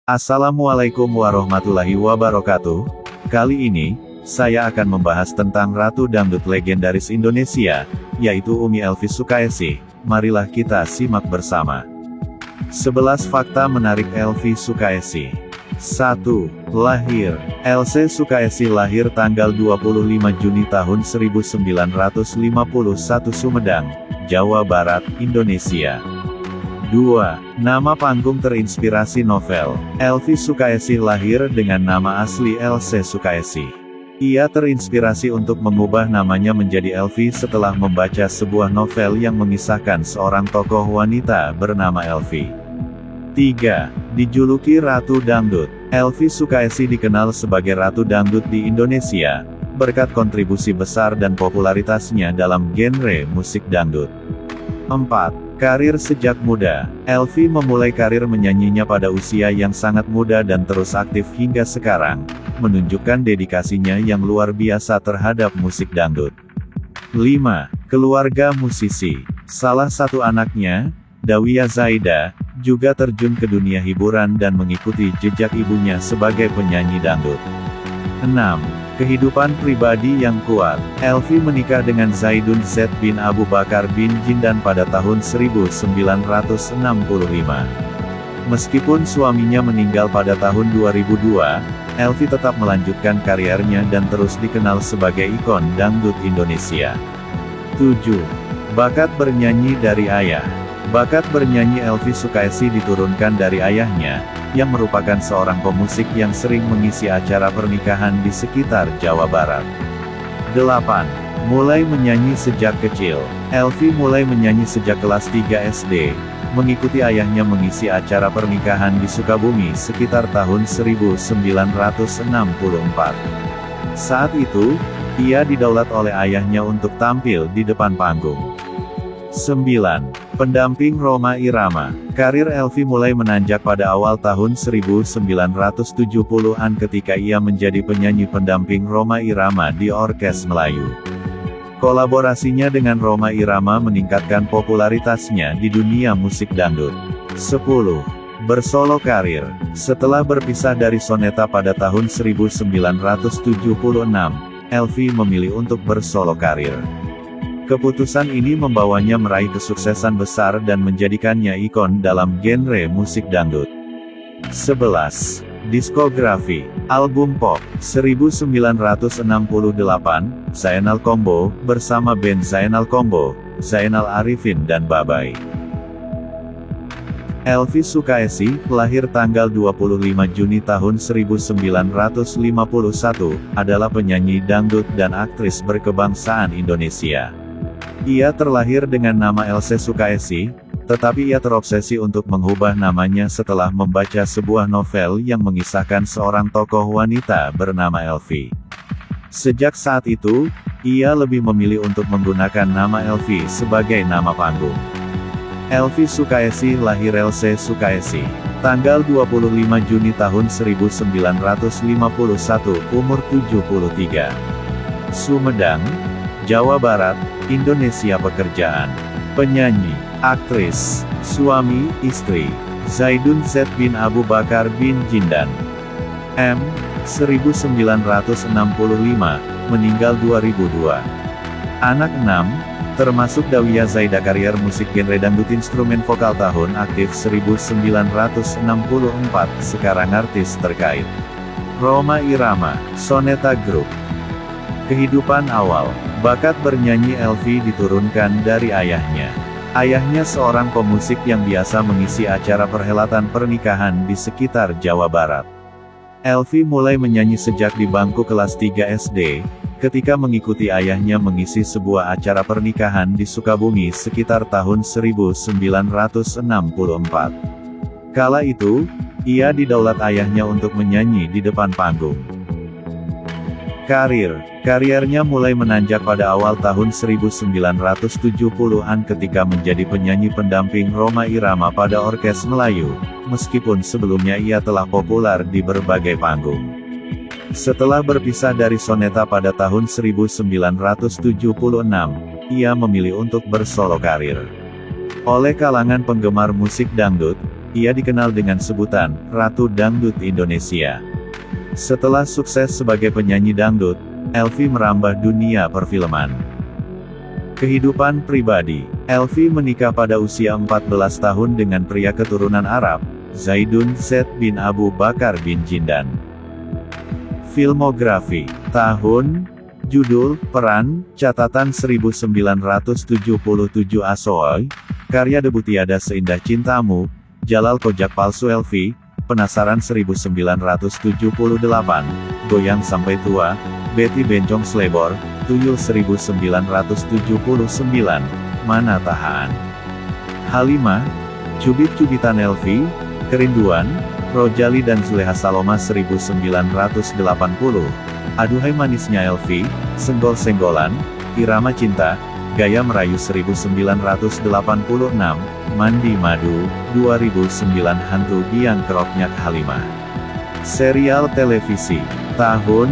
Assalamualaikum warahmatullahi wabarakatuh. Kali ini, saya akan membahas tentang Ratu Dangdut legendaris Indonesia, yaitu Umi Elvi Sukaesih. Marilah kita simak bersama. 11 fakta menarik Elvi Sukaesih. 1. Lahir. Elvi Sukaesih lahir tanggal 25 Juni tahun 1951 Sumedang, Jawa Barat, Indonesia. 2. Nama panggung terinspirasi novel. Elvi Sukaesih lahir dengan nama asli Else Sukaesih. Ia terinspirasi untuk mengubah namanya menjadi Elvi setelah membaca sebuah novel yang mengisahkan seorang tokoh wanita bernama Elvi. 3. Dijuluki Ratu Dangdut. Elvi Sukaesih dikenal sebagai Ratu Dangdut di Indonesia, berkat kontribusi besar dan popularitasnya dalam genre musik dangdut. 4. Karir sejak muda. Elvi memulai karir menyanyinya pada usia yang sangat muda dan terus aktif hingga sekarang, menunjukkan dedikasinya yang luar biasa terhadap musik dangdut. 5. Keluarga musisi. Salah satu anaknya, Dawia Zaida, juga terjun ke dunia hiburan dan mengikuti jejak ibunya sebagai penyanyi dangdut. 6. Kehidupan pribadi yang kuat. Elvi menikah dengan Zaidun Z bin Abu Bakar bin Jindan pada tahun 1965. Meskipun suaminya meninggal pada tahun 2002, Elvi tetap melanjutkan karirnya dan terus dikenal sebagai ikon dangdut Indonesia. 7. Bakat bernyanyi dari ayah. Bakat bernyanyi Elvi Sukaesih diturunkan dari ayahnya, yang merupakan seorang pemusik yang sering mengisi acara pernikahan di sekitar Jawa Barat. 8. Mulai menyanyi sejak kecil. Elvi mulai menyanyi sejak kelas 3 SD, mengikuti ayahnya mengisi acara pernikahan di Sukabumi sekitar tahun 1964. Saat itu, ia didaulat oleh ayahnya untuk tampil di depan panggung. 9. Pendamping Rhoma Irama. Karir Elvi mulai menanjak pada awal tahun 1970-an ketika ia menjadi penyanyi pendamping Rhoma Irama di Orkes Melayu. Kolaborasinya dengan Rhoma Irama meningkatkan popularitasnya di dunia musik dangdut. 10. Bersolo karir. Setelah berpisah dari Soneta pada tahun 1976, Elvi memilih untuk bersolo karir. Keputusan ini membawanya meraih kesuksesan besar dan menjadikannya ikon dalam genre musik dangdut. 11. Diskografi. Album pop. 1968, Zainal Combo, bersama band Zainal Combo, Zainal Arifin dan Babai. Elvi Sukaesih, lahir tanggal 25 Juni tahun 1951, adalah penyanyi dangdut dan aktris berkebangsaan Indonesia. Ia terlahir dengan nama Else Sukaesih, tetapi ia terobsesi untuk mengubah namanya setelah membaca sebuah novel yang mengisahkan seorang tokoh wanita bernama Elvi. Sejak saat itu, ia lebih memilih untuk menggunakan nama Elvi sebagai nama panggung. Elvi Sukaesih lahir Else Sukaesih, tanggal 25 Juni tahun 1951, umur 73. Sumedang, Jawa Barat, Indonesia. Pekerjaan: penyanyi, aktris, suami, istri, Zaidun Z bin Abu Bakar bin Jindan. 1965, meninggal 2002. Anak 6, termasuk Dawia Zaida. Karier musik genre dangdut instrumen vokal. Tahun aktif 1964, sekarang artis terkait Rhoma Irama, Soneta Group. Kehidupan awal. Bakat bernyanyi Elvi diturunkan dari ayahnya. Ayahnya seorang pemusik yang biasa mengisi acara perhelatan pernikahan di sekitar Jawa Barat. Elvi mulai menyanyi sejak di bangku kelas 3 SD, ketika mengikuti ayahnya mengisi sebuah acara pernikahan di Sukabumi sekitar tahun 1964. Kala itu, ia didaulat ayahnya untuk menyanyi di depan panggung. Kariernya mulai menanjak pada awal tahun 1970-an ketika menjadi penyanyi pendamping Rhoma Irama pada Orkes Melayu, meskipun sebelumnya ia telah populer di berbagai panggung. Setelah berpisah dari Soneta pada tahun 1976, ia memilih untuk bersolo karir. Oleh kalangan penggemar musik dangdut, Ia dikenal dengan sebutan Ratu Dangdut Indonesia. Setelah sukses sebagai penyanyi dangdut, Elvi merambah dunia perfilman. Kehidupan pribadi. Elvi menikah pada usia 14 tahun dengan pria keturunan Arab, Zaidun Z bin Abu Bakar bin Jindan. Filmografi. Tahun, judul, peran, catatan 1977 Asoy, karya debut Tiada Seindah Cintamu, Jalal Kojak Palsu Elvi, Penasaran 1978, Goyang Sampai Tua, Betty Bencong Slebor, Tuyul 1979, Mana Tahan. Halimah, Cubit-Cubitan Elvi, Kerinduan, Rojali dan Zuleha Saloma 1980, Aduhai Manisnya Elvi, Senggol-Senggolan, Irama Cinta, Gaya Merayu 1986, Mandi Madu, 2009 Hantu Biang Keroknyak Halimah. Serial televisi. Tahun,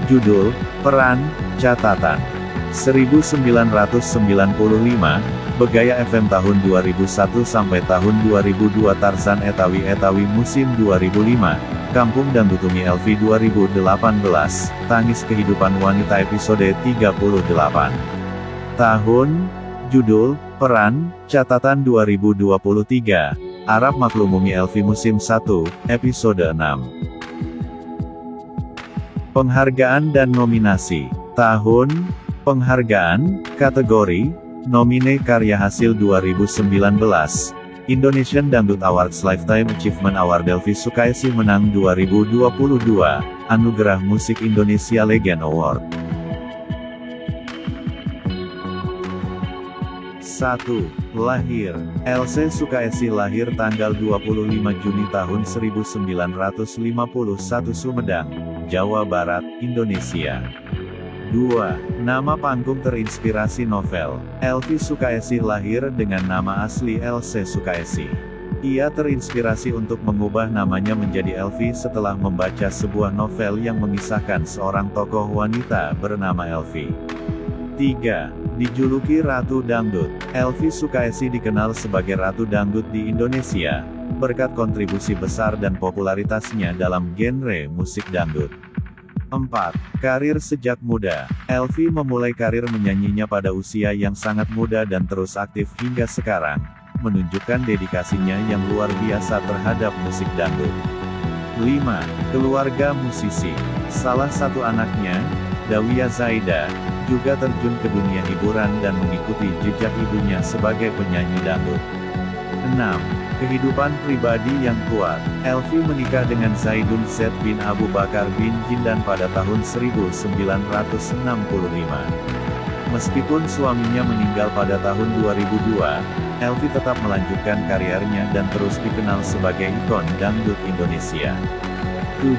judul, peran, catatan. 1995, Begaya FM tahun 2001 sampai tahun 2002 Tarzan Etawi musim 2005, Kampung Dangdutumi Elvi 2018, Tangis Kehidupan Wanita episode 38. Tahun, judul, peran, catatan 2023, Arab Maklumumi Elvi musim 1, episode 6. Penghargaan dan nominasi. Tahun, penghargaan, kategori, nomine karya hasil 2019, Indonesian Dangdut Awards Lifetime Achievement Award Elvi Sukaesih menang 2022, Anugerah Musik Indonesia Legend Award. 1. Lahir. Elvi Sukaesih lahir tanggal 25 Juni tahun 1951 Sumedang, Jawa Barat, Indonesia. 2. Nama panggung terinspirasi novel. Elvi Sukaesih lahir dengan nama asli Else Sukaesih. Ia terinspirasi untuk mengubah namanya menjadi Elvi setelah membaca sebuah novel yang mengisahkan seorang tokoh wanita bernama Elvi. 3. Dijuluki Ratu Dangdut. Elvi Sukaesih dikenal sebagai Ratu Dangdut di Indonesia, berkat kontribusi besar dan popularitasnya dalam genre musik dangdut. 4. Karir sejak muda. Elvi memulai karir menyanyinya pada usia yang sangat muda dan terus aktif hingga sekarang, menunjukkan dedikasinya yang luar biasa terhadap musik dangdut. 5. Keluarga musisi. Salah satu anaknya, Dawia Zaida, juga terjun ke dunia hiburan dan mengikuti jejak ibunya sebagai penyanyi dangdut. 6. Kehidupan pribadi yang kuat. Elvi menikah dengan Zaidun Z bin Abu Bakar bin Jindan pada tahun 1965. Meskipun suaminya meninggal pada tahun 2002, Elvi tetap melanjutkan karirnya dan terus dikenal sebagai ikon dangdut Indonesia. 7.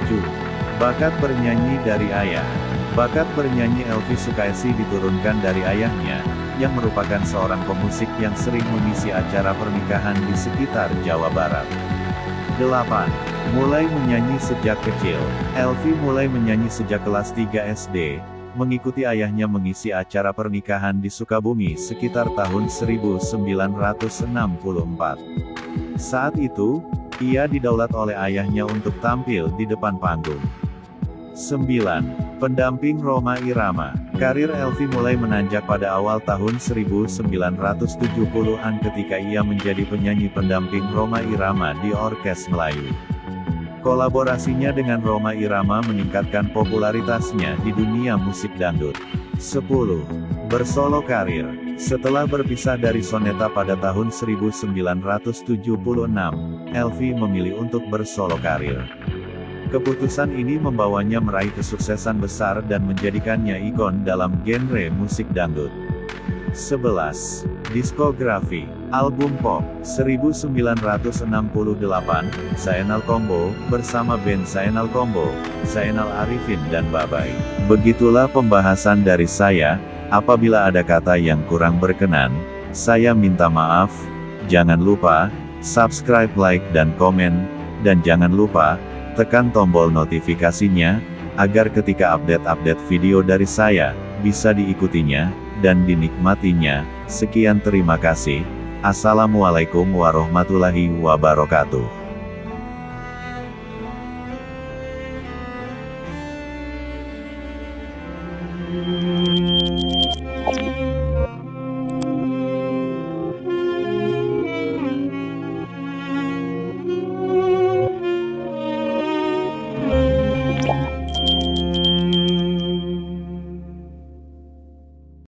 Bakat bernyanyi dari ayah. Bakat bernyanyi Elvi Sukaesih diturunkan dari ayahnya, yang merupakan seorang pemusik yang sering mengisi acara pernikahan di sekitar Jawa Barat. 8. Mulai menyanyi sejak kecil. Elvi mulai menyanyi sejak kelas 3 SD, mengikuti ayahnya mengisi acara pernikahan di Sukabumi sekitar tahun 1964. Saat itu, ia didaulat oleh ayahnya untuk tampil di depan panggung. 9. Pendamping Rhoma Irama. Karir Elvi mulai menanjak pada awal tahun 1970-an ketika ia menjadi penyanyi pendamping Rhoma Irama di Orkes Melayu. Kolaborasinya dengan Rhoma Irama meningkatkan popularitasnya di dunia musik dangdut. 10. Bersolo karir. Setelah berpisah dari Soneta pada tahun 1976, Elvi memilih untuk bersolo karir. Keputusan ini membawanya meraih kesuksesan besar dan menjadikannya ikon dalam genre musik dangdut. 11. Diskografi. Album pop. 1968, Zainal Combo, bersama band Zainal Combo, Zainal Arifin dan Babai. Begitulah pembahasan dari saya. Apabila ada kata yang kurang berkenan, saya minta maaf. Jangan lupa subscribe, like dan komen, dan jangan lupa tekan tombol notifikasinya, agar ketika update-update video dari saya, bisa diikutinya, dan dinikmatinya. Sekian, terima kasih. Assalamualaikum warahmatullahi wabarakatuh.